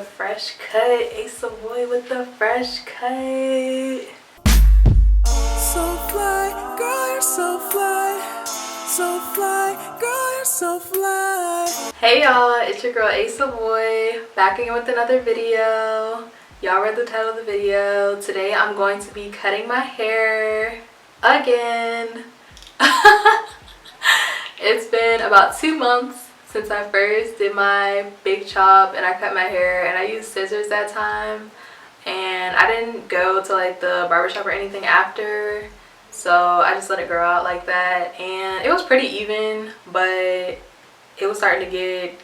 fresh cut. A.Savoyyy with the fresh cut. So fly, girl, you're so fly. So fly, girl, you're so fly. Hey y'all, it's your girl A.Savoyyy, back again with another video. Y'all read the title of the video. Today I'm going to be cutting my hair again. It's been about 2 months since I first did my big chop and I cut my hair, and I used scissors that time, and I didn't go to like the barbershop or anything after, so I just let it grow out like that, and it was pretty even, but it was starting to get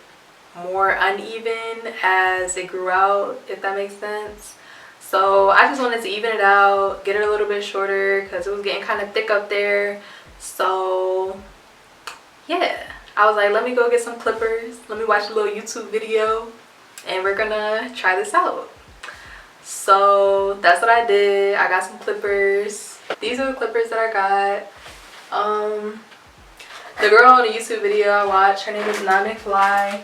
more uneven as it grew out, if that makes sense. So I just wanted to even it out, get it a little bit shorter because it was getting kind of thick up there. So yeah, I was like, let me go get some clippers, let me watch a little YouTube video, and we're gonna try this out. So that's what I did. I got some clippers. These are the clippers that I got. The girl on the YouTube video I watched, her name is McFly.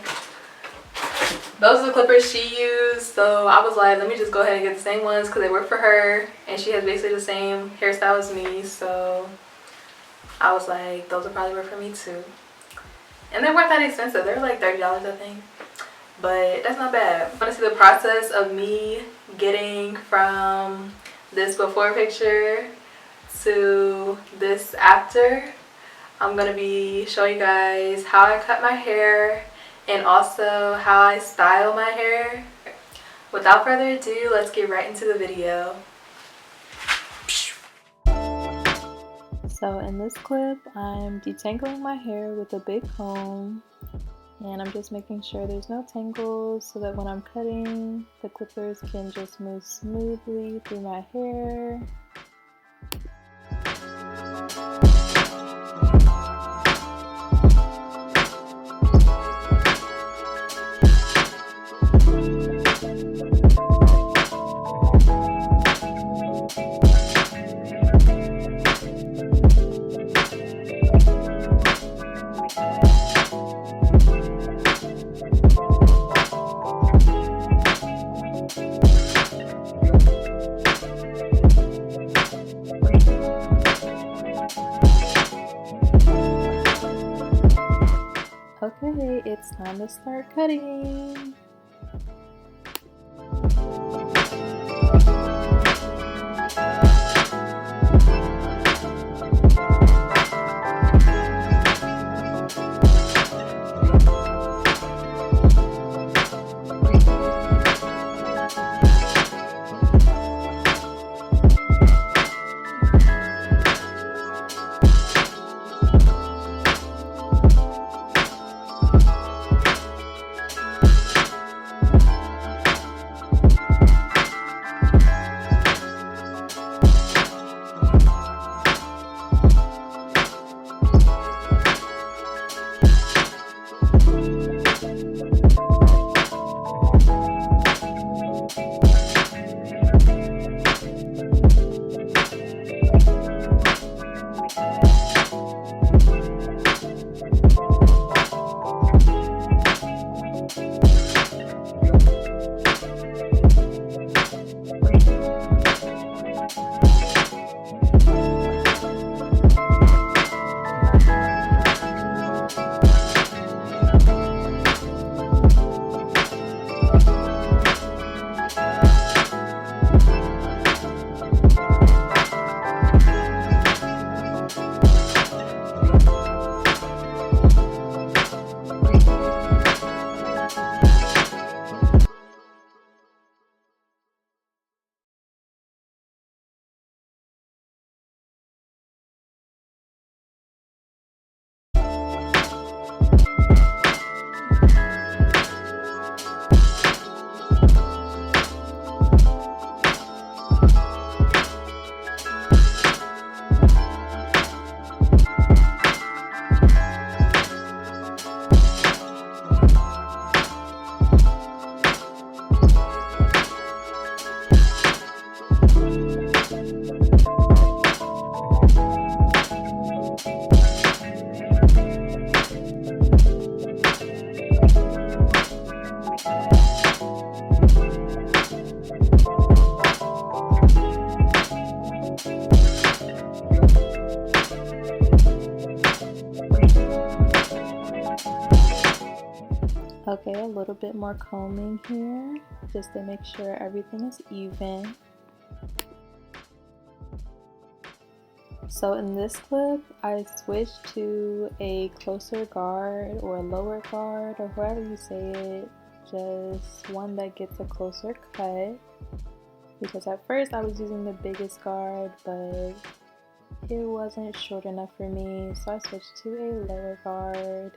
Those are the clippers she used, so I was like, let me just go ahead and get the same ones because they work for her, and she has basically the same hairstyle as me, so I was like, those will probably work for me too. And they weren't that expensive. They were like $30, I think. But that's not bad. I want to see the process of me getting from this before picture to this after. I'm going to be showing you guys how I cut my hair and also how I style my hair. Without further ado, let's get right into the video. So in this clip, I'm detangling my hair with a big comb, and I'm just making sure there's no tangles so that when I'm cutting, the clippers can just move smoothly through my hair. Okay, it's time to start cutting. little bit more combing here just to make sure everything is even. So in this clip, I switched to a closer guard or a lower guard, or however you say it, just one that gets a closer cut. Because at first I was using the biggest guard, but it wasn't short enough for me, so I switched to a lower guard.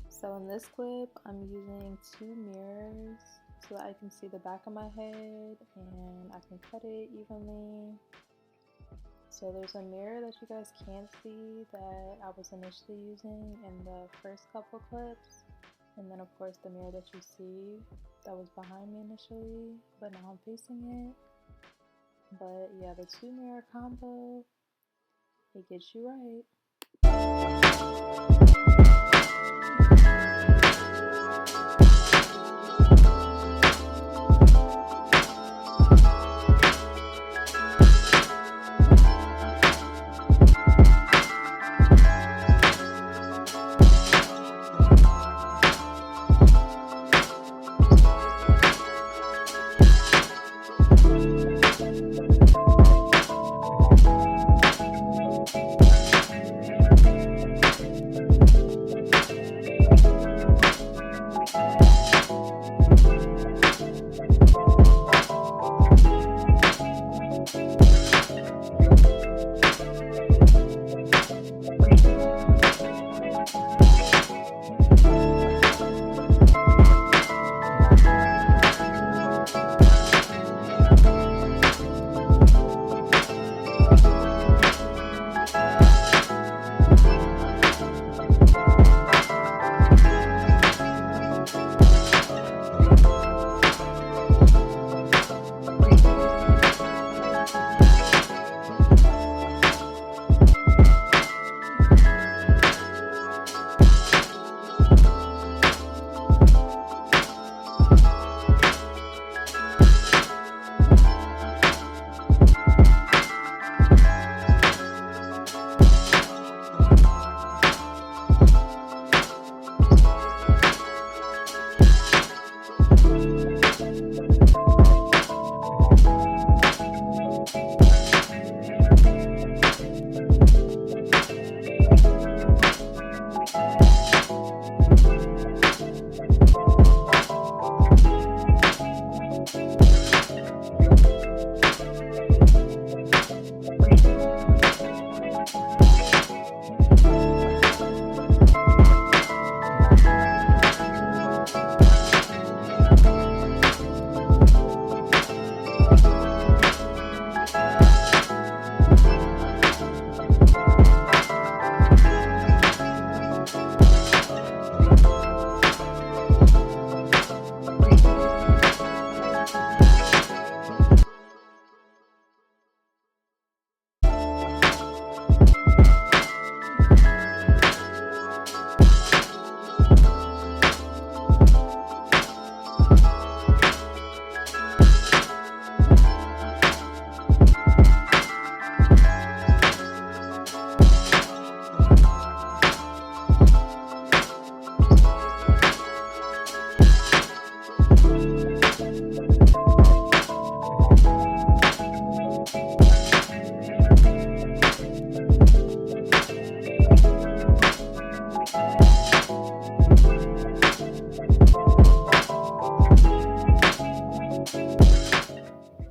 So in this clip, I'm using 2 mirrors so that I can see the back of my head and I can cut it evenly. So there's a mirror that you guys can't see that I was initially using in the first couple clips. And then of course the mirror that you see that was behind me initially, but now I'm facing it. But yeah, the 2 mirror combo, it gets you right.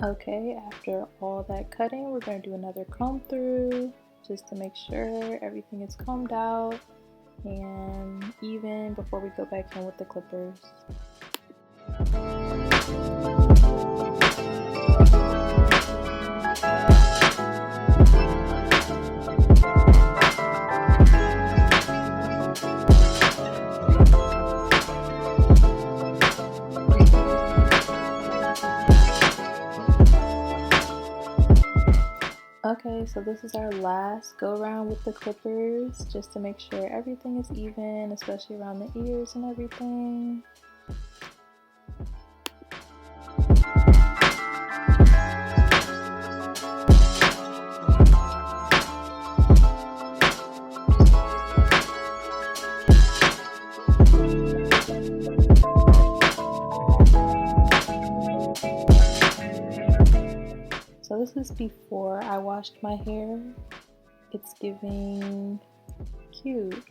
Okay, after all that cutting, we're going to do another comb through just to make sure everything is combed out and even before we go back in with the clippers. Okay, so this is our last go around with the clippers, just to make sure everything is even, especially around the ears and everything. So this is before I washed my hair. It's giving cute,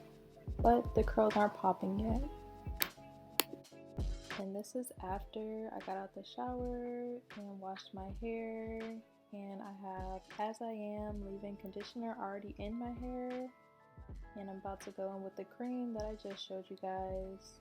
but the curls aren't popping yet. And this is after I got out the shower and washed my hair. And I have As I Am leave-in conditioner already in my hair. And I'm about to go in with the cream that I just showed you guys.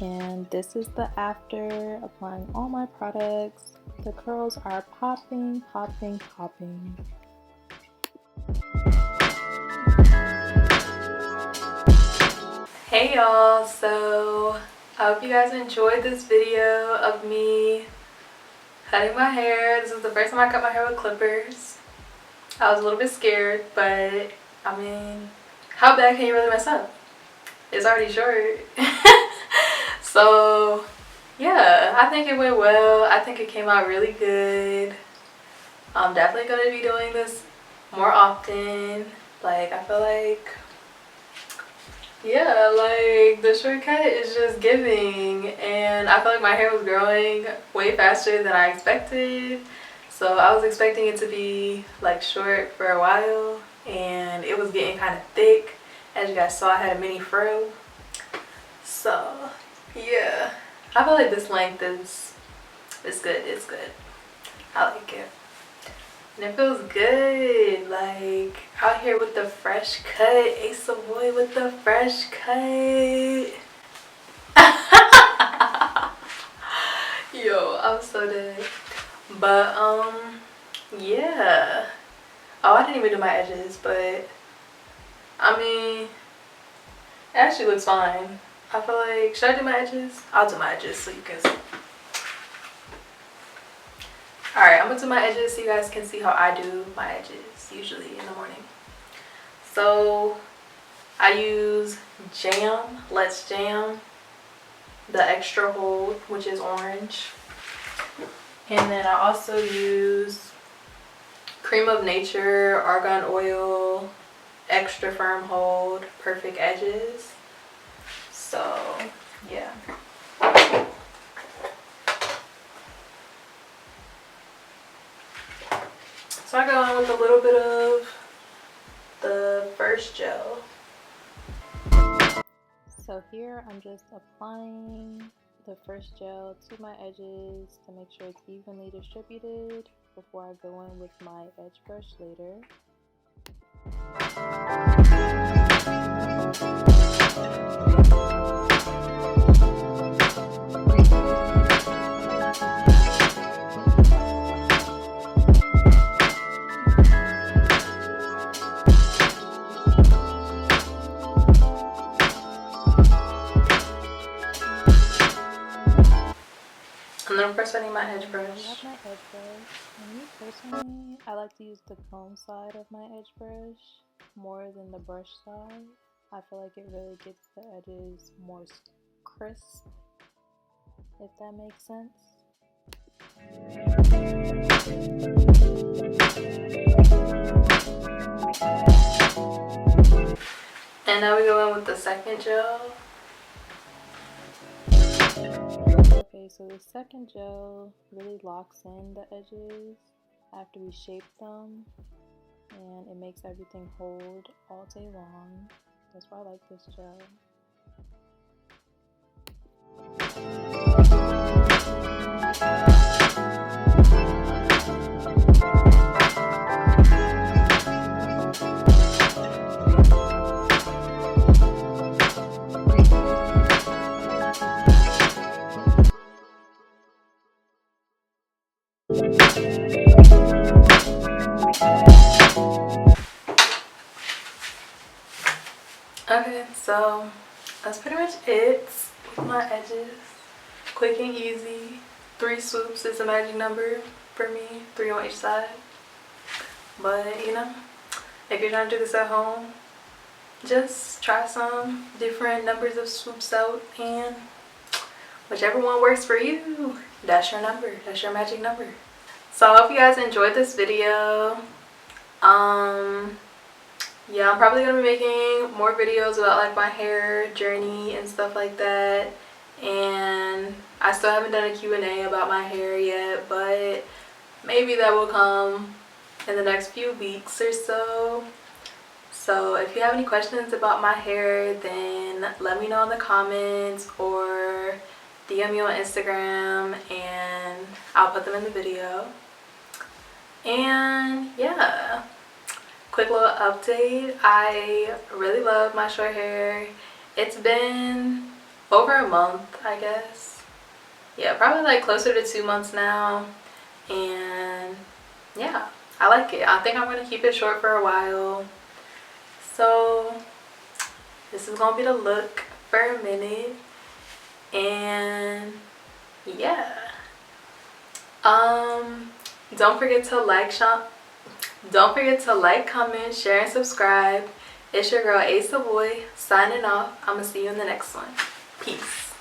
And this is the after applying all my products. The curls are popping, popping, popping. Hey y'all, so I hope you guys enjoyed this video of me cutting my hair. This is the first time I cut my hair with clippers. I was a little bit scared, but I mean, how bad can you really mess up? It's already short. So yeah, I think it went well. I think it came out really good. I'm definitely going to be doing this more often. Like, I feel like, yeah, like the shortcut is just giving, and I feel like my hair was growing way faster than I expected. So I was expecting it to be like short for a while, and it was getting kind of thick. As you guys saw, I had a mini fro. So yeah, I feel like this length is good. It's good. I like it. And it feels good, like out here with the fresh cut. A.Savoyyy with the fresh cut. Yo, I'm so dead. But yeah. Oh, I didn't even do my edges, but I mean, it actually looks fine. I feel like, should I do my edges? I'll do my edges so you can see. Alright, I'm gonna do my edges so you guys can see how I do my edges usually in the morning. So I use Jam, Let's Jam, the extra hold, which is orange. And then I also use Cream of Nature, Argan Oil, extra firm hold, perfect edges. So yeah. So I go in with a little bit of the first gel. So here I'm just applying the first gel to my edges to make sure it's evenly distributed. before I go in with my edge brush later. And then of course I need my edge brush. I have my edge brush. And me personally, I like to use the comb side of my edge brush more than the brush side. I feel like it really gets the edges more crisp, if that makes sense. And now we go in with the second gel. Okay, so the second gel really locks in the edges after we shape them, and it makes everything hold all day long. That's why I like this gel. Okay, so that's pretty much it with my edges. Quick and easy. 3 swoops is a magic number for me, 3 on each side. But you know, if you're trying to do this at home, just try some different numbers of swoops out, and whichever one works for you, that's your number, that's your magic number. So I hope you guys enjoyed this video. Yeah, I'm probably gonna be making more videos about like my hair journey and stuff like that. And I still haven't done a Q&A about my hair yet, but maybe that will come in the next few weeks or so. So if you have any questions about my hair, then let me know in the comments or DM me on Instagram and I'll put them in the video. And yeah, quick little update. I really love my short hair. It's been over a month, I guess. Yeah, probably like closer to 2 months now. And yeah, I like it. I think I'm gonna keep it short for a while. So this is gonna be the look for a minute. And yeah, don't forget to like, comment, share, and subscribe. It's your girl A.Savoyyy signing off. I'm gonna see you in the next one. Peace.